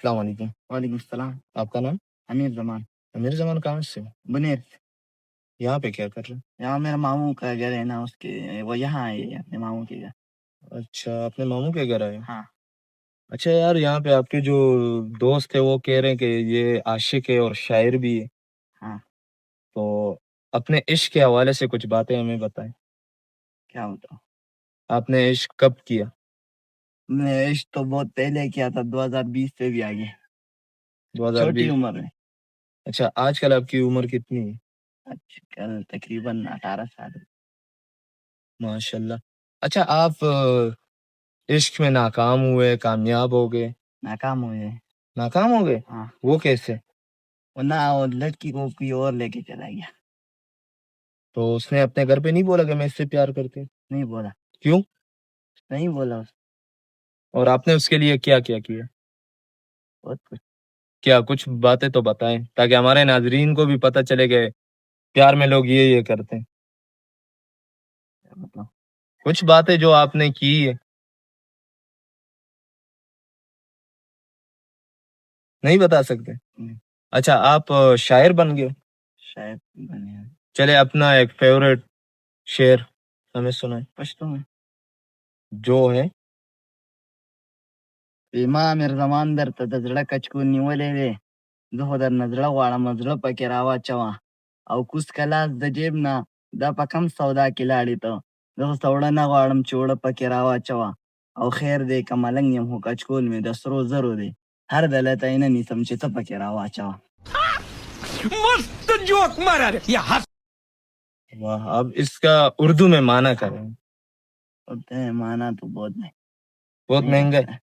السلام علیکم. وعلیکم السلام. آپ کا نام؟ امیر زمان. امیر زمان کہاں سے؟ بنیر. یہاں پہ کیا کر رہے ہیں؟ یہاں میرا ماموں کا گھر ہے نا، اس کے وہ یہاں آئے ہیں اپنے ماموں کے گھر. اچھا، اپنے ماموں کے گھر آئے؟ ہاں. اچھا یار، یہاں پہ آپ کے جو دوست ہے وہ کہہ رہے ہیں کہ یہ عاشق ہے اور شاعر بھی ہے. ہاں. تو اپنے عشق کے حوالے سے کچھ باتیں ہمیں بتائیں. کیا ہوتا؟ آپ نے عشق کب کیا؟ میں عشق تو بہت پہلے کیا تھا، 2020 سے بھی آگے، 2020؟ چھوٹی عمر میں. اچھا، آج کل آپ کی عمر کتنی ہے؟ آج کل تقریباً 18 سال. ماشاء اللہ. اچھا، آپ عشق میں ناکام ہوئے، کامیاب ہو گئے؟ ناکام ہوئے. ناکام ہو گئے؟ ہاں. وہ کیسے؟ وہ نہ وہ لڑکی کو کوئی اور لے کے چلا گیا. تو اس نے اپنے گھر پہ نہیں بولا کہ میں اس سے پیار کرتی ہوں؟ نہیں بولا. کیوں؟ نہیں بولا. اور آپ نے اس کے لیے کیا کیا کیا؟ بہت کچھ. کیا کچھ باتیں تو بتائیں تاکہ ہمارے ناظرین کو بھی پتہ چلے کہ پیار میں لوگ یہ کرتے ہیں. مطلب کچھ باتیں جو آپ نے کی ہے. نہیں بتا سکتے؟ اچھا، آپ شاعر بن گئے؟ شاید بنے. چلے اپنا ایک فیوریٹ شعر ہمیں سنائیں. پشتو میں جو ہے ما امیر زمان درته د زړه کچکو نیولې وې، زه خو درنه زړه غواړم زړه پکې راواچوه، او کوز کلاس د جیب نه دا په کم سودا کې لاړې ته، زه خو سوړه نه غواړم چې وړه پکې راواچوه، او خیر دی که ملنګ یم خو کچکول مې د سرو زرو دی، هر دلته یې نه نیسم چې ته پکې راواچوه. مست جوک مارا رے یہ ہنس. واہ، اب اس کا اردو میں معنی کریں. ہوتے ہیں مانا تو بہت نہیں. بہت مہنگا ہے.